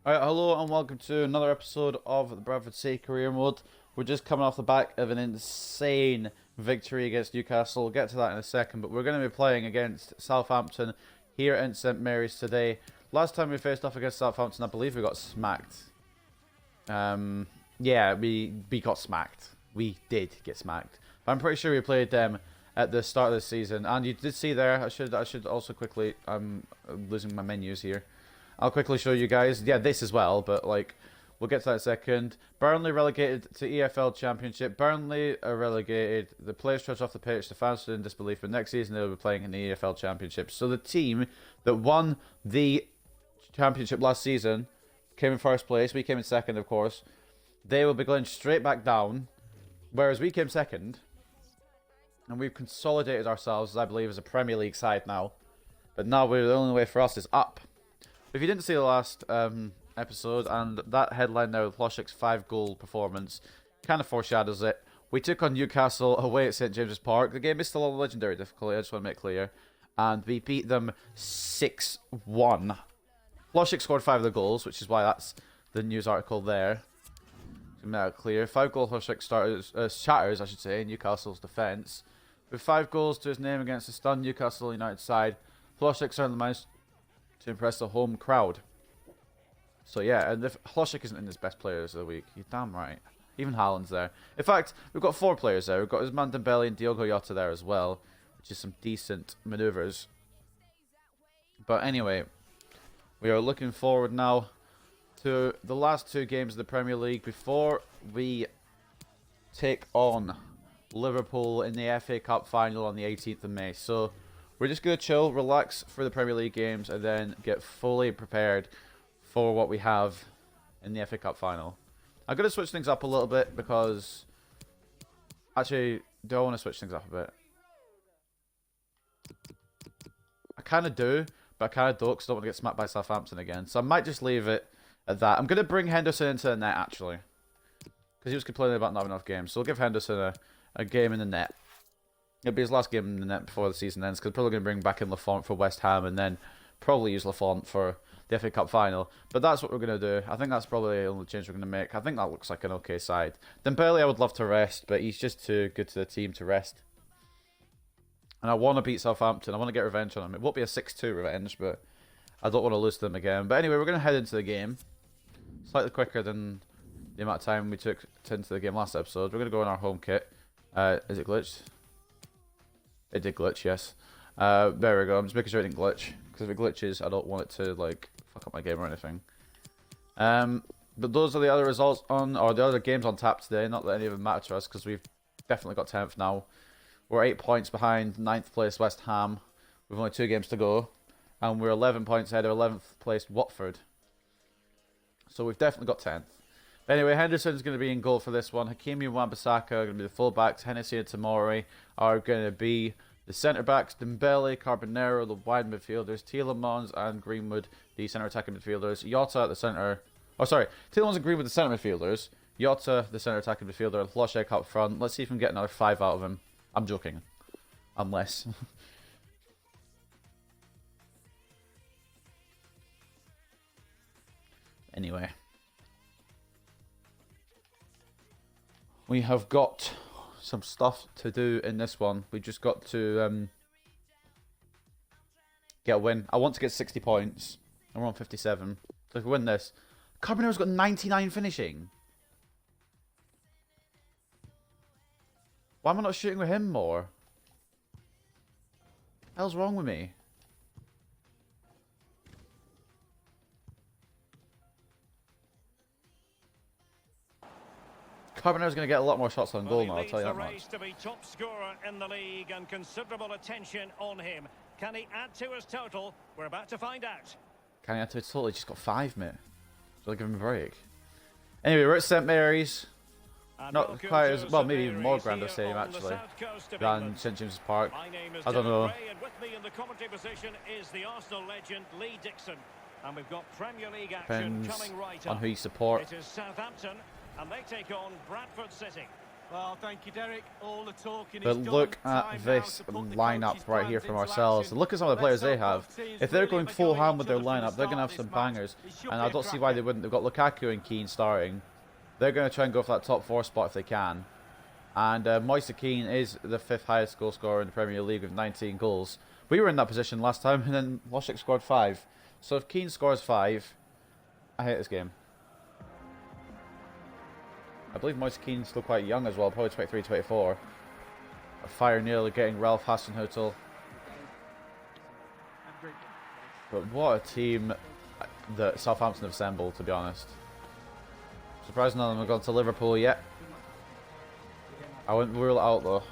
Alright, hello and welcome to another episode of the Bradford Say Career Mode. We're just coming off the back of an insane victory against Newcastle. We'll get to that in a second, but we're going to be playing against Southampton here in St Mary's today. Last time we faced off against Southampton, I believe we got smacked. Yeah, we got smacked. We did get smacked. But I'm pretty sure we played them at the start of the season. And you did see there, I should also quickly, I'm losing my menus here. I'll quickly show you guys. Yeah, this as well, but like, we'll get to that in a second. Burnley relegated to EFL Championship. Burnley are relegated. The players trudged off the pitch. The fans stood in disbelief. But next season they'll be playing in the EFL Championship. So the team that won the championship last season came in first place. We came in second, of course. They will be going straight back down, whereas we came second. And we've consolidated ourselves, I believe, as a Premier League side now. But now the only way for us is up. If you didn't see the last episode, and that headline now, Hlošek's 5-goal performance, kind of foreshadows it. We took on Newcastle away at St James's Park. The game is still on legendary difficulty, I just want to make clear. And we beat them 6-1. Hlošek scored 5 of the goals, which is why that's the news article there. To make that clear. 5-goal Hlošek shatters, I should say, Newcastle's defence. With 5 goals to his name against the stunned Newcastle United side, Hlošek certainly managed to impress the home crowd. So yeah, and if Hlošek isn't in his best players of the week, you're damn right. Even Haaland's there. In fact, we've got 4 players there. We've got Ousmane Dembele and Diogo Jota there as well, which is some decent manoeuvres. But anyway, we are looking forward now to the last 2 games of the Premier League before we take on Liverpool in the FA Cup final on the 18th of May. So we're just going to chill, relax for the Premier League games, and then get fully prepared for what we have in the FA Cup final. I'm going to switch things up a little bit because... Actually, do I want to switch things up a bit? I kind of do, but I kind of don't because I don't want to get smacked by Southampton again. So I might just leave it at that. I'm going to bring Henderson into the net, actually. Because he was complaining about not enough games. So we'll give Henderson a game in the net. It'll be his last game in the net before the season ends, because probably going to bring back in Lafont for West Ham and then probably use Lafont for the FA Cup final. But that's what we're going to do. I think that's probably the only change we're going to make. I think that looks like an okay side. Dembele I would love to rest, but he's just too good to the team to rest. And I want to beat Southampton. I want to get revenge on them. It won't be a 6-2 revenge, but I don't want to lose to them again. But anyway, we're going to head into the game. Slightly quicker than the amount of time we took to into the game last episode. We're going to go in our home kit. Is it glitched? It did glitch, yes. There we go. I'm just making sure it didn't glitch. Because if it glitches, I don't want it to, like, fuck up my game or anything. But those are the other results on, or the other games on tap today. Not that any of them matter to us, because we've definitely got 10th now. We're 8 points behind 9th place West Ham. We've only 2 games to go. And we're 11 points ahead of 11th place Watford. So we've definitely got 10th. But anyway, Henderson's going to be in goal for this one. Hakimi and Wan-Bissaka are going to be the fullbacks. Hennessy and Tomori are going to be the centre-backs. Dembele, Carbonero, the wide midfielders. Tielemans and Greenwood, the centre-attacking midfielders. Jota at the centre... Oh, sorry. Tielemans and Greenwood, the centre midfielders. Jota, the centre-attacking midfielder. And Hlošek up front. Let's see if we can get another 5 out of him. I'm joking. Unless... Anyway. We have got some stuff to do in this one. We just got to get a win. I want to get 60 points. And we're on 57. So if we win this... Carbonero's got 99 finishing. Why am I not shooting with him more? What the hell's wrong with me? Carbonero's going to get a lot more shots on goal now, I'll tell you that much. To be top scorer in the league and considerable attention on him. Can he add to his total? We're about to find out. Can he add to his total? He just got 5, mate. So I'll give him a break. Anyway, we're at St Mary's. Not quite as, well, maybe even more grander stadium actually than St James's Park. I don't know. And with me in the commentary position is the Arsenal legend Lee Dixon. And we've got Premier League action Depends coming right on up. who you support. It is Southampton and they take on Bradford City. Well, thank you, Derek. All the talking But is look done. at Time this now to put the lineup coach's right here plans from into ourselves. action. Look at some of the players they Let's hope have. both teams If they're really going have full enjoyed ham each with their other from the lineup, they're going to have start some of this match. bangers. It should And be I a don't see why they cracker. wouldn't. They've got Lukaku and Keane starting. They're going to try and go for that top 4 spot if they can. And Moise Keane is the 5th highest goal scorer in the Premier League with 19 goals. We were in that position last time, and then Loschek scored 5. So if Keane scores 5, I hate this game. I believe Moise Keane's still quite young as well, probably 23, 24. A fire nearly getting Ralph Hasenhüttl. But what a team that Southampton have assembled, to be honest. Surprised none of them have gone to Liverpool yet. I wouldn't rule it out though.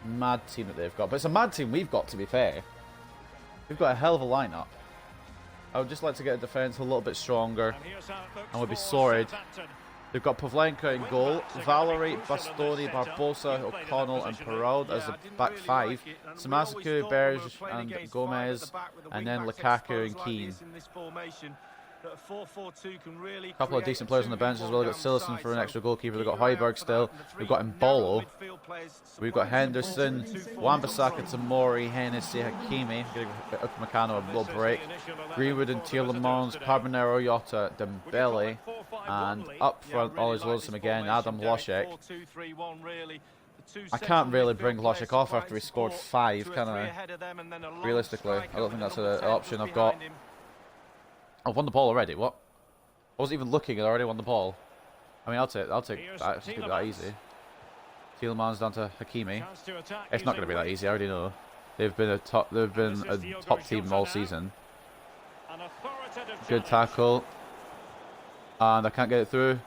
Mad team that they've got. But it's a mad team we've got, to be fair. We've got a hell of a lineup. I would just like to get a defence a little bit stronger. And we'll be sorted. They've got Pavlenka in goal, Valerie, Bastoni, Barbosa, O'Connell and Perraud as the back 5. Samasaku, Berge and Gomez, and then Lukaku and Keane. A couple of decent players on the bench as well. We've got Sillison for an extra goalkeeper. We've got Højbjerg still. We've got Mbolo. We've got Henderson, Wan-Bissaka, Tamori, Hennessy, Hakimi. Give Upamecano a little break. Greenwood and Tielemans, Carbonero, Jota, Dembele. And up front, always Wilson again, Adam Loschek. I can't really bring Loschek off after he scored 5, can I? Realistically, I don't think that's an option I've got. I've won the ball already. What? I wasn't even looking. I already won the ball. I mean, I'll take that. It's gonna be that easy. Tielemans down to Hakimi. It's not going to be that easy. I already know. They've been a top team all season. Good tackle, and I can't get it through.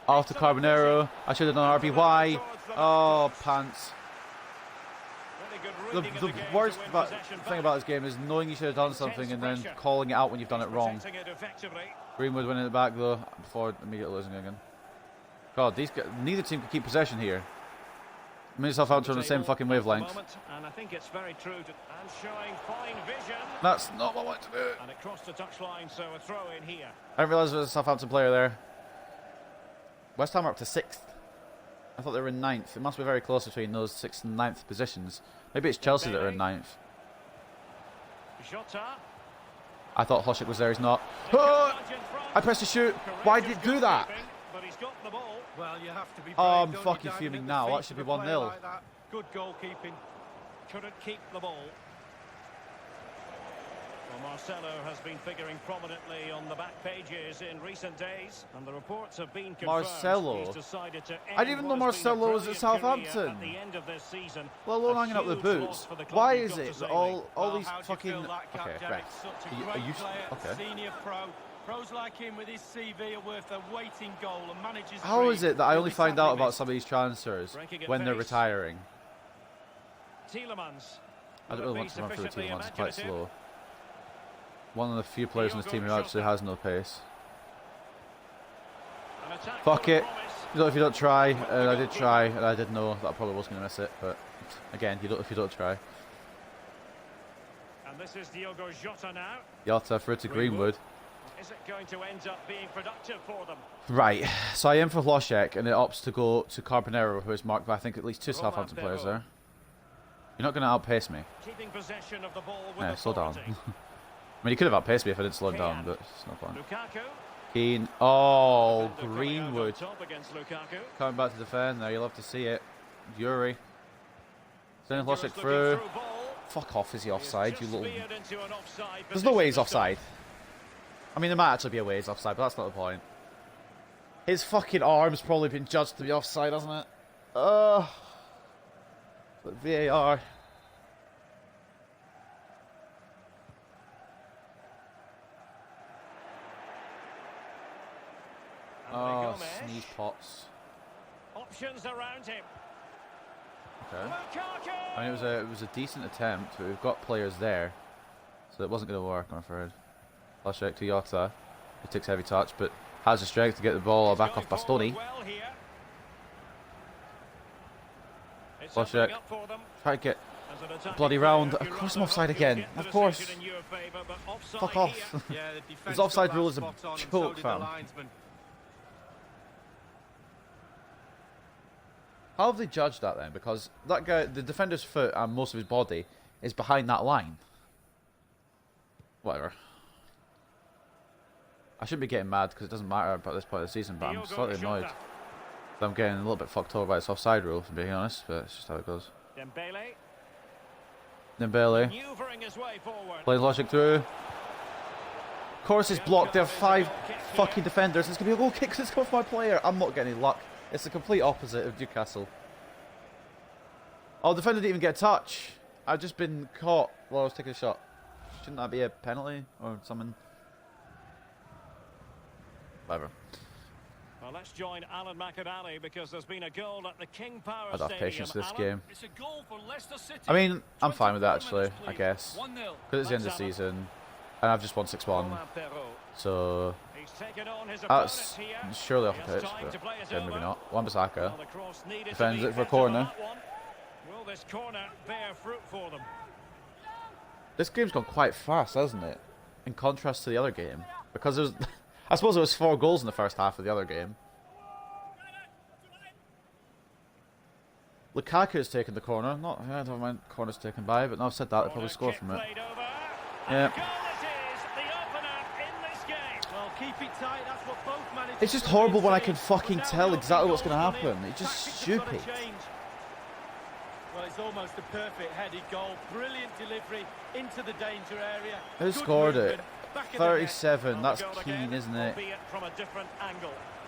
Off to Carbonero. I should have done RBY. Oh, pants. The worst thing about this game is knowing you should have done something and then calling it out when you've done it wrong. Greenwood winning it back though before immediately losing again. God, these guys, neither team can keep possession here. I mean, Southampton on the same fucking wavelength. That's not what I want to do. And it crossed the touchline, so a throw in here. I didn't realise there was a Southampton player there. West Ham are up to 6th. I thought they were in 9th. It must be very close between those 6th and 9th positions. Maybe it's Chelsea that are in 9th. I thought Loschek was there. He's not. Oh! I pressed to shoot. Why did you do that? Oh, I'm fucking fuming now. That should be 1-0. Good goalkeeping. Couldn't keep the ball. Well, Marcelo has been figuring prominently on the back pages in recent days, and the reports have been confirmed. Marcelo? He's decided to I didn't even know Marcelo was at Southampton. At the end of this season. Well, alone hanging up the boots. Why is it that all these fucking... Okay, right. Are you... Okay. Senior pro. Pros like him with his CV are worth a weight in goal and manages. How is it that I only find out about some of these transfers when they're retiring? Tielemans. I don't really want to run through Tielemans. It's quite slow. One of the few players on this team who actually has no pace. Fuck it. You know, if you don't try, I did try, and I did know that I probably was going to miss it, but again, if you don't try. And this is Diogo Jota now. Jota through to Greenwood. Is it going to end up being productive for them? Right, so I aim for Loschek, and it opts to go to Carbonero, who is marked by I think at least 2 Southampton players there. You're not going to outpace me. Keeping possession of the ball with Yeah, slow down. authority. I mean, he could have outpaced me if I didn't slow him down, but it's no point. Lukaku. Keane. Oh, Coming out on Greenwood. top against Lukaku. Coming back to defend there. You'll love to see it. Yuri. Sending Loschek through. Fuck off. Is he offside? You little... There's no way he's offside. I mean, there might actually be a way he's offside, but that's not the point. His fucking arm's probably been judged to be offside, hasn't it? But VAR. Oh, sneeze pots. Options around him. Okay. Lukaku! I mean, it was a decent attempt, but we've got players there, so it wasn't going to work, I'm afraid. Loschek to Jota, who takes heavy touch, but has the strength to get the ball back off Bastoni. Loschek, try to get the bloody round. Of course I'm offside again. Of course. Fuck off. This offside rule is a joke, fam. How have they judged that then? Because that guy, the defender's foot and most of his body is behind that line. Whatever. I shouldn't be getting mad because it doesn't matter about this point of the season, but I'm slightly annoyed. I'm getting a little bit fucked over by this offside rule, to be honest, but it's just how it goes. Dembele. Plays logic through. Of course it's blocked. There are 5 fucking defenders. It's going to be a goal kick because it's come from my player. I'm not getting any luck. It's the complete opposite of Newcastle. Oh, the defender didn't even get a touch. I've just been caught while I was taking a shot. Shouldn't that be a penalty or something? Whatever. Well, let's join Alan McInally because there's been a goal at the King Power I'd have patience for this game. It's a goal for Leicester City. I mean, I'm fine with that actually, I guess. 1-0. Because it's the end of the season. And I've just won 6-1. So that's surely off the pitch, but okay, maybe not. Wan-Bissaka defends it for a corner. Will this corner bear fruit for them? This game's gone quite fast, hasn't it? In contrast to the other game. Because there's I suppose there was 4 goals in the first half of the other game. Lukaku's taken the corner. I don't mind corners taken by, but now I've said that, they'll probably score from it. Yeah. It's just horrible when I can fucking tell exactly what's going to happen. It's just stupid. Well, it's almost a perfect headed goal. Brilliant delivery into the danger area. Who scored it? 37. That's Keane, isn't it?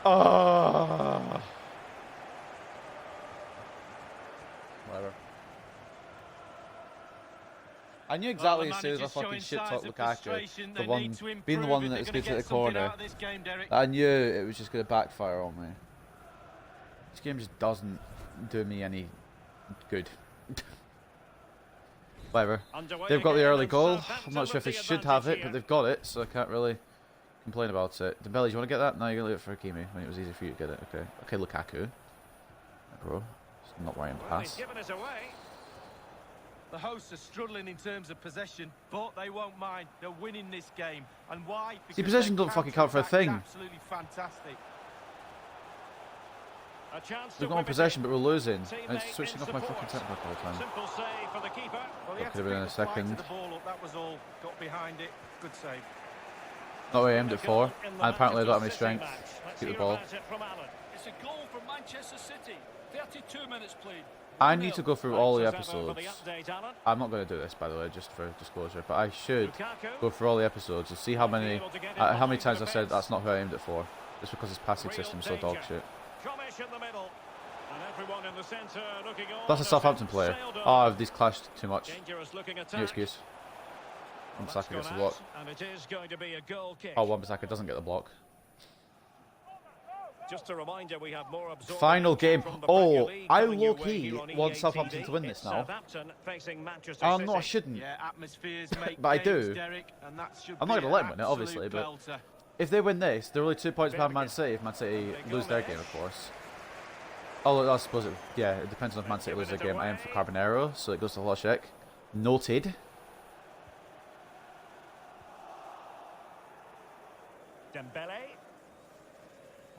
Oh. Whatever. I knew exactly as soon as I fucking shit talked Lukaku, being the one that was going to hit the corner, I knew it was just going to backfire on me. This game just doesn't do me any good. Whatever. They've got the early goal. I'm not sure if they should have it, but they've got it, so I can't really complain about it. Dembele, do you want to get that? No, you're going to leave it for Hakimi when it was easy for you to get it. Okay. Okay, Lukaku. Bro. It's not where I am pass. The hosts are struggling in terms of possession, but they won't mind. They're winning this game. And why? Because see, possession doesn't fucking count for a thing. Absolutely fantastic. We've got on possession, but we're losing. And it's switching off my fucking tempo all the time. Simple save for the keeper. Well, that could have been in a second. That was all. Got behind it. Good save. Not where I aimed it for. And apparently I don't have any strength to keep the ball. It's a goal for Manchester City. 32 minutes played. I need to go through all the episodes. I'm not going to do this, by the way, just for disclosure, but I should go through all the episodes and see how many times I've said that's not who I aimed it for. Just because his passing system is so dog shit. That's a Southampton player. Oh, these clashed too much. No excuse. Wan-Bissaka gets the block. Oh, Wan-Bissaka doesn't get the block. Just a reminder, we have more final game. Oh, I low-key want Southampton to win this now. No, I shouldn't. But I do. I'm not going to let them win it, obviously, but if they win this, they're only 2 points behind Man City if Man City lose their game, of course. Oh, I suppose it depends on if Man City lose their game. I am for Carbonero, so it goes to Hlošek. Noted. Dembele.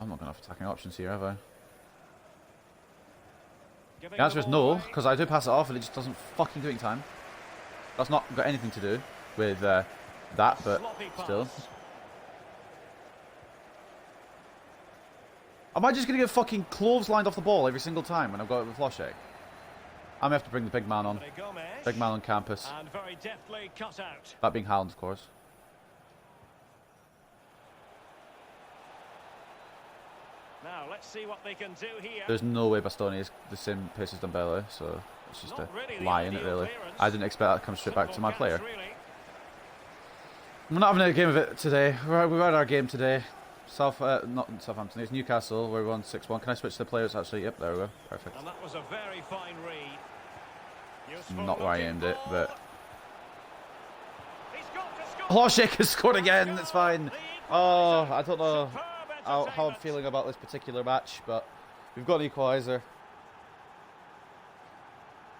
I'm not going to have attacking options here, have I? The answer is no, because I do pass it off and it just doesn't fucking do it in time. That's not got anything to do with that, but still. Am I just going to get fucking clotheslined off the ball every single time when I've got it with Hlošek? I'm going to have to bring the big man on. Big man on campus. That being Haaland, of course. Now let's see what they can do here. There's no way Bastoni is the same pace as Dembele, so it's just a lie, isn't it, really? I didn't expect that to come straight back to my player. We're not having a game of it today. We had our game today. Not Southampton, it's Newcastle, where we won 6-1. Can I switch the players, actually? Yep, there we go. Perfect. And that was a very fine read. Not where I aimed it, but... Hlošek has scored again, it's fine. Oh, I don't know how I'm feeling about this particular match, but we've got an equaliser.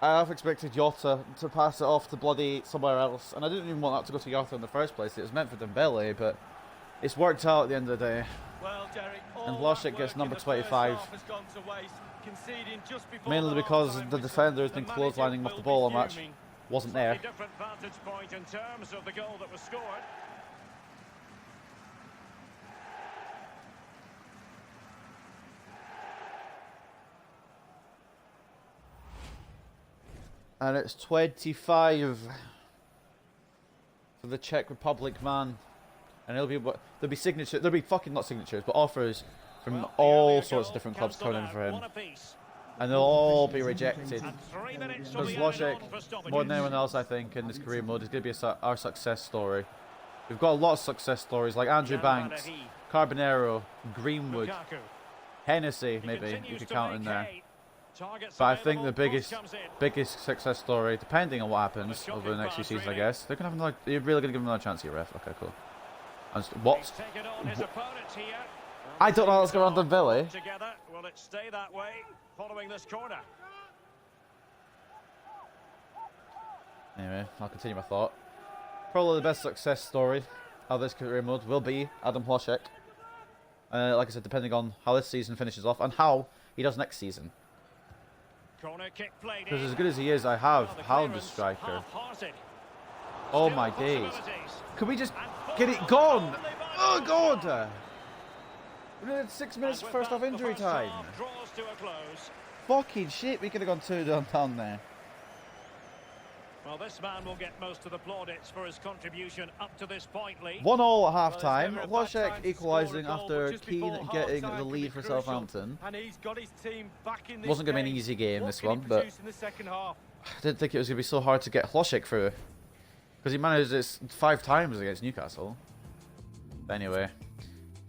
I half expected Jota to pass it off to bloody somewhere else, and I didn't even want that to go to Jota in the first place. It was meant for Dembele, but It's worked out at the end of the day. Well, Derek, And all that Hlošek gets work number in the first 25. half has gone to waste, conceding just before Mainly the because half-time the whistle. defender has The been manager clotheslining him off the will ball be a match. fuming. Wasn't Slightly there. different vantage point in terms of the goal that was scored. And it's 25 for the Czech Republic man. And there'll be signatures, there'll be fucking not signatures, but offers from Well, the all earlier sorts of goal different clubs cancelled coming in out, for him. one apiece. And they'll all be rejected. And 3 minutes will Because be added Hlošek, on for stoppages. more than anyone else I think, in this career mode, is going to be our success story. We've got a lot of success stories, like Andrew Banks, Carbonero, Greenwood, Lukaku. Hennessy, He maybe, you continues could to count in there. vacate. Targets But I think the available, cross comes in. biggest success story, depending on what happens Well, a over the next few shocking seasons, I pass, guess, they're gonna have another. You're really gonna give them another chance here, ref. Okay, cool. What? He's taken on his opponents here. I don't know how that's going on Villa. Together, will it stay that way following this corner? Anyway, I'll continue my thought. Probably the best success story of this career mode will be Adam Hlošek. Like I said, depending on how this season finishes off and how he does next season. Corner kick played Because in. as good as he is, I have Well, the Haaland as clearance striker. half-hearted. Oh Still my days. possibilities. Could we just And get it full gone? only by Oh goal. god! We had 6 minutes And with first that, off the injury first time. half draws to a close. Fucking shit, we could have gone 2 down there. Well, this man will get most of the plaudits for his contribution up to this point, Lee. 1-1 at Well, half there's time. never a bad time Hlošek to equalising score a goal, after but just before Keane getting half-time the can lead be for crucial, Southampton. And he's got his team back in this Wasn't going to be game. an easy game, What this can he one, but produce in the second half? I didn't think it was going to be so hard to get Hlošek through. Because he managed this 5 times against Newcastle. But anyway,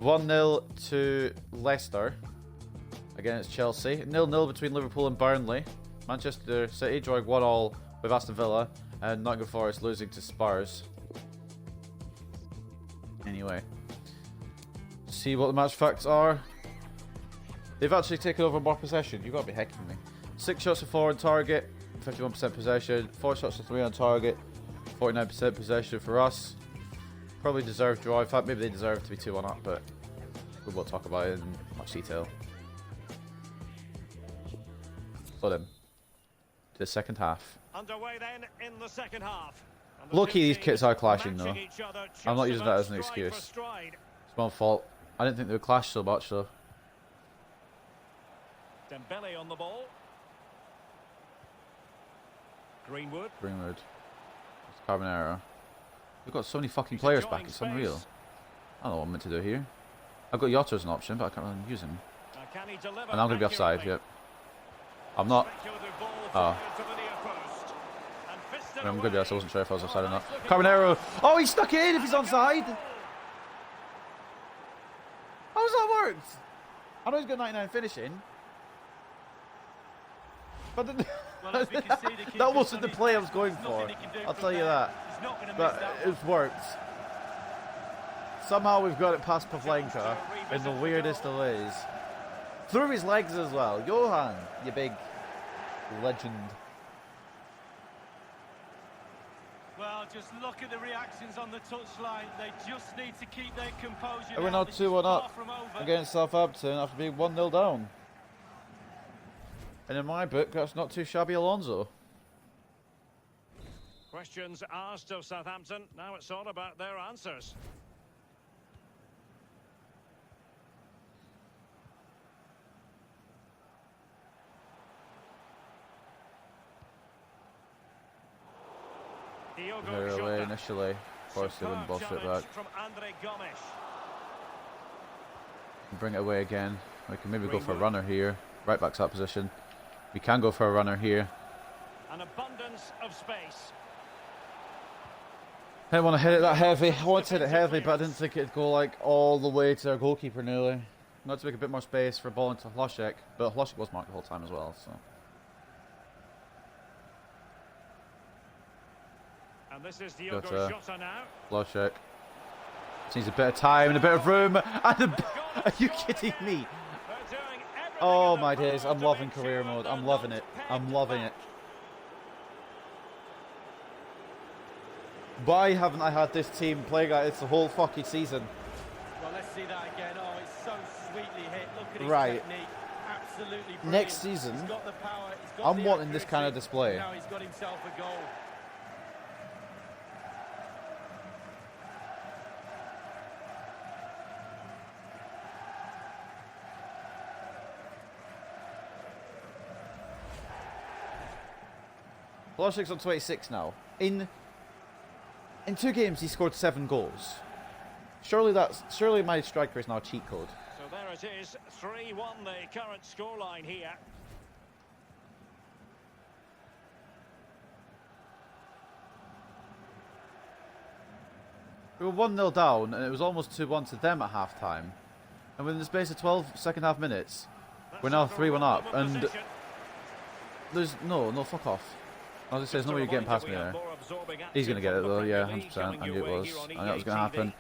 1-0 to Leicester against Chelsea. 0-0 between Liverpool and Burnley. Manchester City drawing 1-1 with Aston Villa. And Nottingham Forest losing to Spurs. Anyway, see what the match facts are. They've actually taken over more possession. You've got to be hecking me. 6 shots to 4 on target, 51% possession. 4 shots to 3 on target, 49% possession for us. Probably deserved draw. In fact, maybe they deserve to be 2-1 up, but we won't talk about it in much detail. Put him to the second half. Underway then in the second half. And the Lucky two these teams kits are clashing matching though. each other just I'm not using about that as an stride for excuse. stride. It's my own fault. I didn't think they would clash so much though. Dembele on the ball. Greenwood. Greenwood. It's Carbonero. We've got so many fucking players back, it's unreal. I don't know what I'm meant to do here. I've got Jota as an option, but I can't really use him. Now can he deliver And I'm going to be offside, accurately? yep. I'm not. Speculative ball Oh. fired to the near post. And fisted I'm good, away. yes, I wasn't sure if I was offside or not. that's looking Carbonero! good. Oh, he stuck it in if he's onside! How does that work? I know he's got 99 finishing. But Well, as we can see, the keeper's that wasn't the done his play I was best. going There's for. nothing he can do I'll from tell you there. that. He's not gonna miss But that one. it's worked. Somehow we've got it past Pavlenka in the weirdest of ways. Through his legs as well. Johan, you big legend. Well, just look at the reactions on the touchline. They just need to keep their composure. And we're now. now This is 2-1 far up from over. against Southampton after being 1-0 down. And in my book, that's not too shabby, Alonso. Questions asked of Southampton. Now it's all about their answers. Diogo They're away Jota. initially. Of course, they wouldn't Superb bullshit challenge back. from Andre Gomes. Bring it away again. We can maybe go for a Greenwood. runner here. Right back's that position. We can go for a runner here. An abundance of space. I didn't want to hit it that heavy. I wanted to hit it heavy, but I didn't think it'd go like all the way to our goalkeeper nearly. Not to make a bit more space for a ball into Hlošek, but Hlošek was marked the whole time as well. So And this is Diogo Jota. Jota now. Hlošek just needs a bit of time and a bit of room. And are you kidding me? They're doing everything Oh in my their days! power I'm to loving make career sure mode. they're I'm loving not it. pegged I'm loving it. back. Why haven't I had this team playing like this the whole fucking season? see that again. Oh, it's so sweetly hit. Look at his Right. technique. Absolutely brilliant. Next season, He's got the power, he's got I'm the wanting this kind of accuracy, display. and now he's got himself a goal. Pulisic on 26 now. In 2 games, he scored 7 goals. Surely my striker is now a cheat code. So there it is, 3-1 the current scoreline here. We were 1-0 down, and it was almost 2-1 to them at half-time. And within the space of 12 second-half minutes, we're now 3-1 up. And there's no, fuck off. I was going to say, there's no way you're getting past me there. He's going to get it though, yeah, 100%. I knew it was. I knew it was going to happen.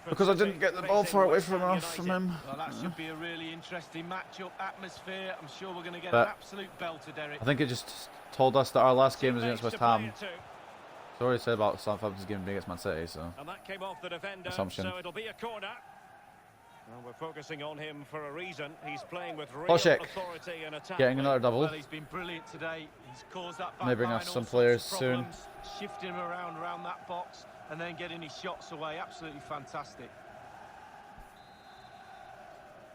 Because I didn't get the ball far away from him. Well, that should be a really interesting matchup, atmosphere. I'm sure we're going to get an absolute belter, Derek. I think it just told us that our last game was against West Ham. So I already said about Southampton's game being against Man City, so. And that came off the defender, assumption. so it'll be a corner. Well, we're focusing on him for a reason. He's playing with real Pulisic authority and attack. getting another double. Well, he's been brilliant today. He's caused that back May bring line us all some sorts players of soon. problems, shifting him around that box, and then getting his shots away. Absolutely fantastic.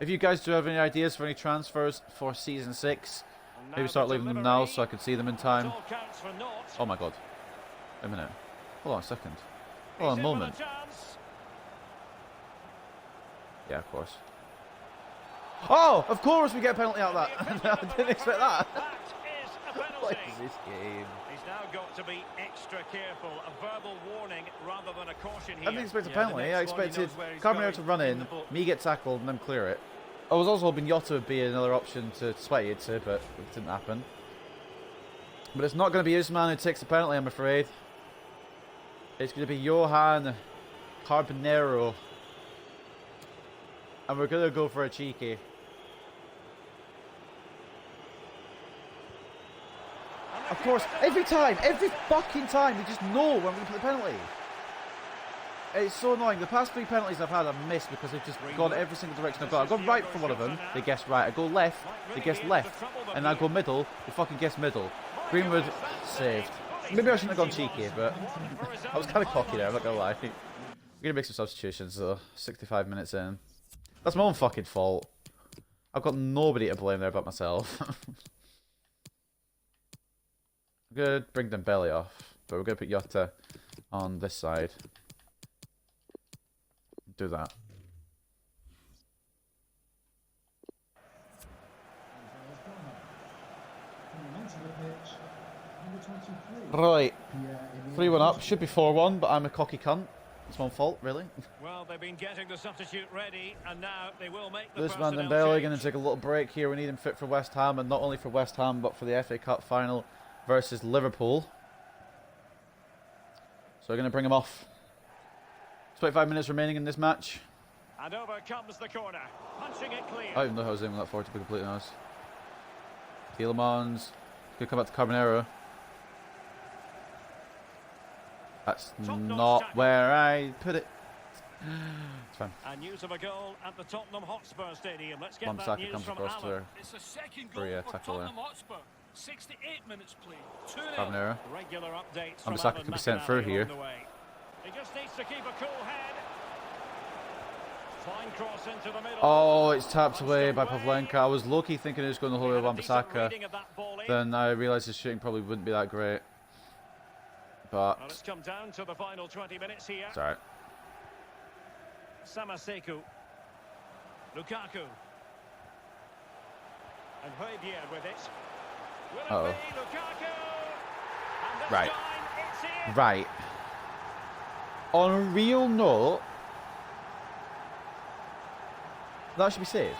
If you guys do have any ideas for any transfers for Season 6, maybe start leaving them now so I can see them in time. Oh my god. A minute. Hold on a second. Hold on a moment. Yeah, of course. Oh, of course we get a penalty out of that. I didn't expect that. That is a penalty. What is this game? He's now got to be extra careful. A verbal warning rather than a caution I here. didn't expect a Yeah, penalty. the I next one, he expected knows where he's Carmero going to run in in, the book. me get tackled, and then clear it. I was also hoping Jota would be another option to sweat it to, but it didn't happen. But it's not going to be Usman who takes the penalty, I'm afraid. It's going to be Johan Carbonero. And we're going to go for a cheeky. Of course, every fucking time, we just know when we're going to put the penalty. It's so annoying. The past 3 penalties I've had, I've missed because they've just gone every single direction I've gone. I've gone right for one of them, they guess right. I go left, they guess left. And I go middle, they fucking guess middle. Greenwood saved. Maybe I shouldn't have gone cheeky, but I was kind of cocky there, I'm not going to lie. We're going to make some substitutions though, 65 minutes in. That's my own fucking fault. I've got nobody to blame there but myself. I'm going to bring Dembele off, but we're going to put Jota on this side. Do that. Right. 3-1 up. Should be 4-1, but I'm a cocky cunt. It's my own fault, really. Well, they've been getting the substitute ready, and now they will make the This man personnel Dembele change. going to take a little break here. We need him fit for West Ham, and not only for West Ham, but for the FA Cup final versus Liverpool. So we're going to bring him off. 25 minutes remaining in this match. And over comes the corner, punching it clear. I don't even know how I was aiming that forward, to be completely honest. Tielemans. Could come back to Carbonero. That's not where I put it. It's fine. And news of a goal at the Tottenham Hotspur Stadium. Let's get that Wan-Bissaka news comes from across to Alan. her. It's a second goal For a for tackle there. Tottenham Hotspur. 68 minutes played. 2-0. Carbonero. Regular updates from Wan-Bissaka Alan could be sent through McInally here. along the way. He just needs to keep a cool head. Fine cross into the middle. Oh, it's tapped away by Pavlenka. I was low-key thinking it was going to hold Wan-Bissaka. Then I realised his shooting probably wouldn't be that great. But Well, it's come down to the final 20 minutes here. it's alright. Samaseku. Lukaku. And Højbjerg with it. Will it Uh-oh. be Lukaku? And this Right. time it's in. Right. On a real note, that should be saved.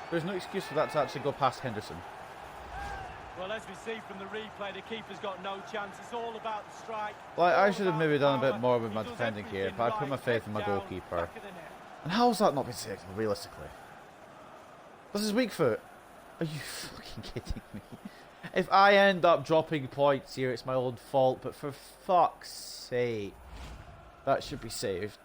There's no excuse for that to actually go past Henderson. Well, as we see from the replay, the keeper's got no chance. It's all about the strike. Like, I all should have about maybe done a bit power. more with He my does defending here, everything but I put my right. faith in my Head down, goalkeeper. back of the net. And how's that not been saved, realistically? This is weak foot. Are you fucking kidding me? If I end up dropping points here, it's my own fault, but for fuck's sake, that should be saved.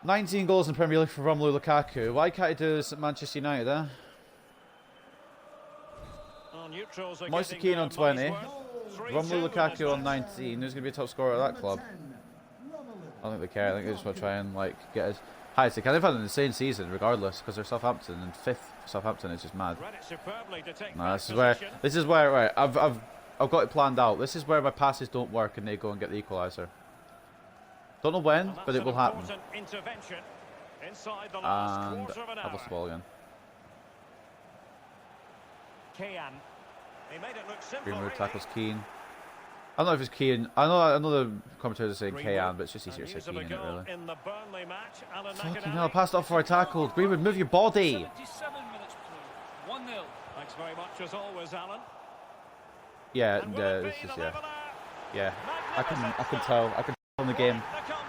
19 goals in the Premier League for Romelu Lukaku. Why can't he do this at Manchester United, eh? Moise Keane on 20. Romelu Lukaku on 19. Who's going to be a top scorer at that club? I don't think they care. I think they just want to try and like get as high as they can. They've had an insane season regardless because they're Southampton and 5th Southampton is just mad. No, this is where right. I've got it planned out. This is where my passes don't work and they go and get the equaliser. Don't know when, but it will happen. And I've lost the ball again. Greenwood tackles Keane. I don't know if it's Keane. I know the commentators are saying Keane, but it's just easier to say Keane, isn't it, really? Fucking hell, passed off before I tackled. Greenwood, move your body! 77 minutes played. 1-0. Thanks very much as always, Alan. Yeah, this is, yeah. Yeah, I can tell in the game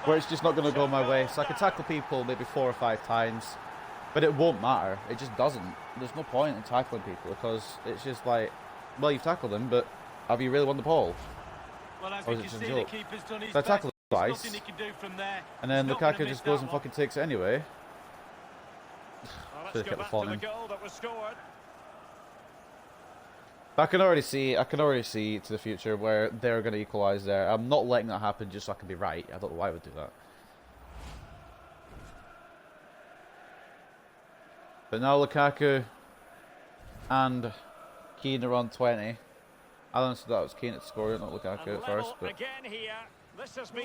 where it's just not going to go my way. So I can tackle people maybe 4 or 5 times, but it won't matter. It just doesn't. There's no point in tackling people because it's just like, well, you've tackled them, but have you really won the ball? Well, as Or you is can it see, a the joke? keeper's done his So I best. tackled him There's twice, nothing he can do from there. and then He's not gonna Lukaku miss just goes that and one. fucking takes it anyway. Well, Should've let's kept go the back fault to the in. goal that was scored. I can already see to the future where they're going to equalise there. I'm not letting that happen just so I can be right. I don't know why I would do that. But now Lukaku and Keane are on 20. Alan said that was Keane that scored it, not Lukaku at first. But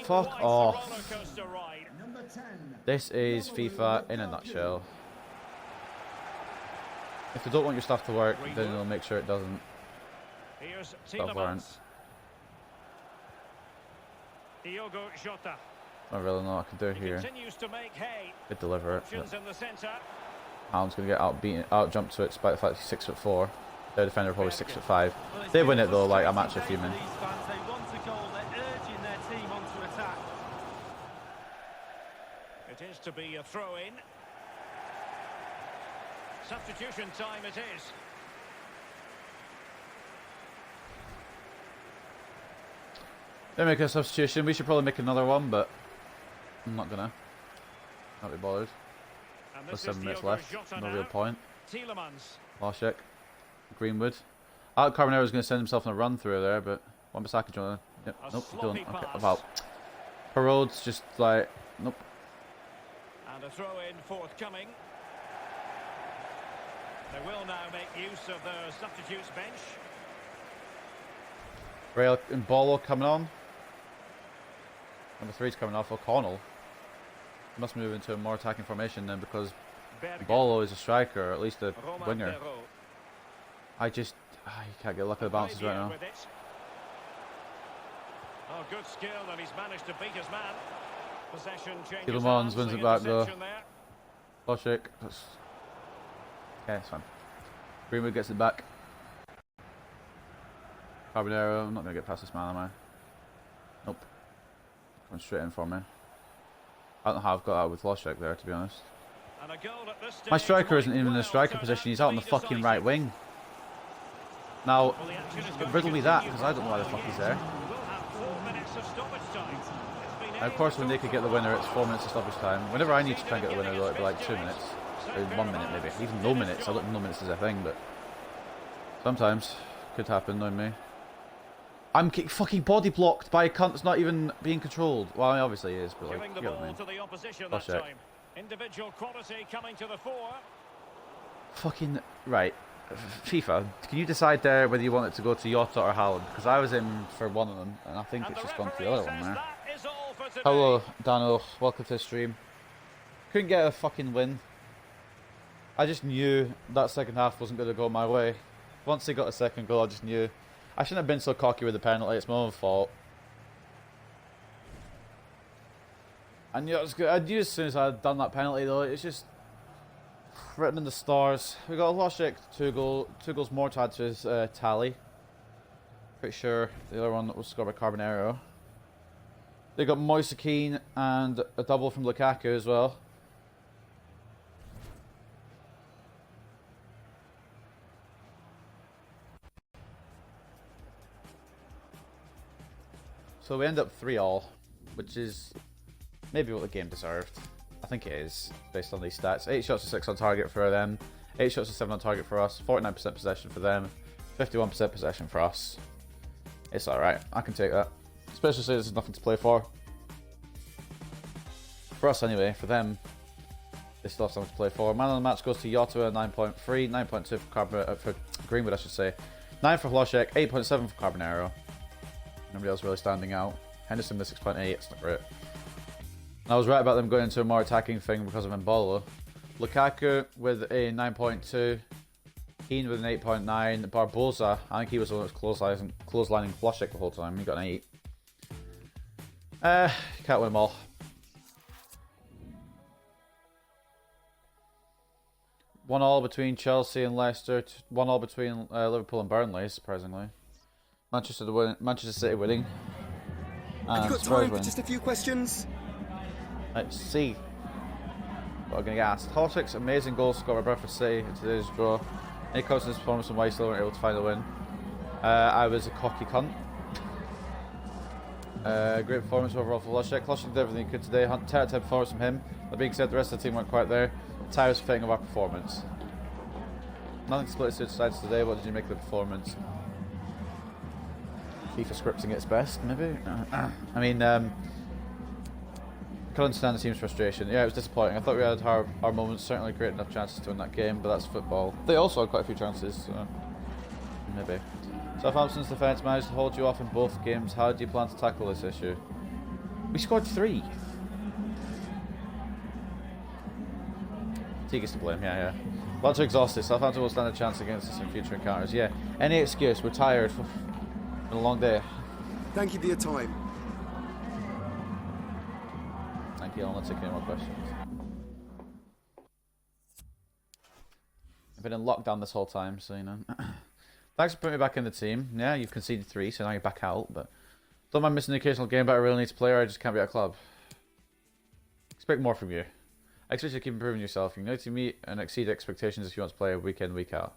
fuck off. This is FIFA in a nutshell. If they don't want your stuff to work, then they'll make sure it doesn't. Here's I've learned. Diogo Jota. I don't really know what I can do here. Continues to make hay. They deliver it. Options in the centre. Alan's going to get out jumped to it despite the fact he's 6'4". Their defender probably 6'5". Well, They it's win been it though, like I'm frustrating actually fuming. for these fans. They want a goal. They're urging their team onto attack. It is to be a throw-in. Substitution time it is. They make a substitution. We should probably make another one, but I'm not gonna. Not be bothered. And There's this 7 is minutes Diogo left. Jota No now. real point. Tielemans. Loshek. Greenwood. Alec Carbonero's going to send himself on a run through there, but Wan-Bissaka, do you want to? Yep. A Nope, you don't. sloppy Okay, pass. about. Parode's just like, nope. And a throw-in forthcoming. They will now make use of their substitutes bench. Rail and Bolo coming on. Number 3's coming off. O'Connell. He must move into a more attacking formation then because Berger. Bolo is a striker, or at least a Romain winger. Perraud. You can't get luck at the bounces right now. With it. Oh, good skill, and he's managed to beat his man. Possession changes. Tielemans hands, wins the it back though. interception there. Loshek. Okay, it's fine. Greenwood gets it back. Carbonero, I'm not going to get past this man, am I? Nope. Coming straight in for me. I don't know how I've got out with Loshek there, to be honest. And a goal at this My stage striker isn't might even in the well striker turn position, out he's to out on be the fucking decisive. right wing. Now, Well, the action is going to riddle me that, continue because I don't know why the for fuck he's years. there. We'll have 4 minutes of stoppage time. It's been And of course, when they aimed could get the winner, it's 4 minutes of stoppage time. Whenever I need to try and get the winner, though, it'd be like 2 minutes. Or 1 minute, maybe. Even no minutes. I don't know minutes is a thing, but sometimes could happen, knowing me. I'm fucking body blocked by a cunt that's not even being controlled. Well, I mean, obviously he is, but like, giving you the know what I ball mean. to the opposition I'll that check. time. Individual quality coming to the fore. Fucking right. FIFA, can you decide there whether you want it to go to Jota or Haaland? Because I was in for one of them, and I think And it's the just gone to the referee other one says there. that is all for today. Hello, Dano. Welcome to the stream. Couldn't get a fucking win. I just knew that second half wasn't going to go my way. Once they got a second goal, I just knew. I shouldn't have been so cocky with the penalty. It's my own fault. I knew it was good. I knew as soon as I had done that penalty, though, it's just written in the stars. We got Loshek, two goals more to add to his tally. Pretty sure the other one was scored by Carbonero. They got Moise Keane and a double from Lukaku as well. So we end up 3-3, which is maybe what the game deserved. I think it is, based on these stats. 8 shots to 6 on target for them. 8 shots to 7 on target for us. 49% possession for them. 51% possession for us. It's alright. I can take that. Especially since there's nothing to play for. For us anyway. For them, they still have something to play for. Man of the match goes to Yotua, 9.3. 9.2 for Greenwood, I should say. 9 for Hlošek. 8.7 for Carbonero. Nobody else really standing out. Henderson with 6.8. It's not great. I was right about them going into a more attacking thing because of Mbolo. Lukaku with a 9.2. Keane with an 8.9. Barbosa, I think he was the one that was clotheslining Hlošek the whole time. He got an 8. Can't win them all. One all between Chelsea and Leicester. 1 all between Liverpool and Burnley, surprisingly. Manchester City winning. Have you got time for just a few questions? Let's see what I'm going to get asked. Hlošek's amazing goal scored by Bradford City in today's draw. Any confidence performance and why you still weren't able to find a win? I was a cocky cunt. Great performance overall for Hlošek. Hlošek did everything he could today. 10 out of 10 performance from him. That being said, the rest of the team weren't quite there. Ty was fitting of our performance. Nothing to split the sides today. What did you make of the performance? FIFA scripting at its best, maybe? I mean, I can understand the team's frustration. Yeah, it was disappointing. I thought we had our moments, certainly created enough chances to win that game, but that's football. They also had quite a few chances, so maybe. Southampton's defence managed to hold you off in both games. How do you plan to tackle this issue? We scored 3. Teague is to blame, yeah. Lots are exhausted. Southampton will stand a chance against us in future encounters. Yeah, any excuse. We're tired. Been a long day. Thank you for your time. Thank you. I'll not take any more questions. I've been in lockdown this whole time, so you know. Thanks for putting me back in the team. Yeah, you've conceded 3, so now you're back out. But don't mind missing the occasional game, but I really need to play or I just can't be at a club. Expect more from you. I expect you to keep improving yourself. You need to meet and exceed expectations if you want to play week in, week out.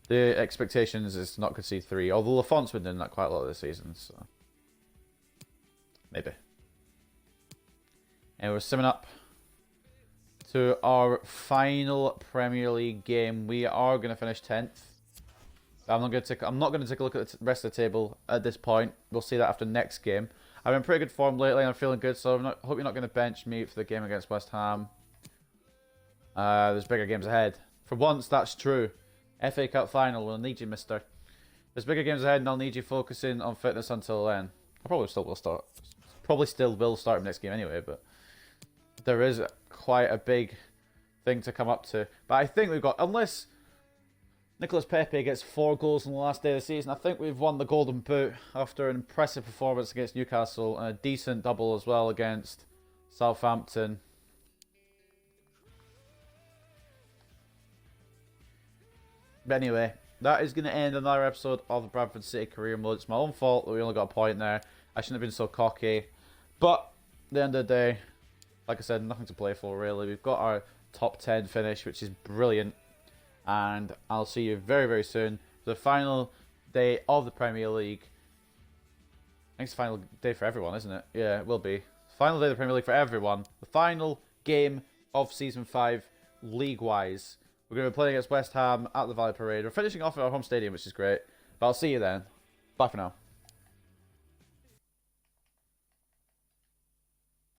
The expectations is to not concede 3, although Lafont's been doing that quite a lot this season, so maybe. And we're simming up to our final Premier League game. We are going to finish 10th. I'm not going to take a look at the rest of the table at this point. We'll see that after next game. I'm in pretty good form lately. I'm feeling good, so I hope you're not going to bench me for the game against West Ham. There's bigger games ahead. For once, that's true. FA Cup final, we'll need you, mister. There's bigger games ahead, and I'll need you focusing on fitness until then. I probably still will start. Probably still will start next game anyway, but there is quite a big thing to come up to. But I think we've got, unless Nicolas Pepe gets 4 goals on the last day of the season, I think we've won the Golden Boot after an impressive performance against Newcastle and a decent double as well against Southampton. But anyway, that is going to end another episode of the Bradford City career mode. It's my own fault that we only got a point there. I shouldn't have been so cocky. But at the end of the day, like I said, nothing to play for really. We've got our top 10 finish, which is brilliant. And I'll see you very, very soon for the final day of the Premier League. I think it's the final day for everyone, isn't it? Yeah, it will be. Final day of the Premier League for everyone. The final game of Season 5, league-wise. We're going to be playing against West Ham at the Valley Parade. We're finishing off at our home stadium, which is great. But I'll see you then. Bye for now.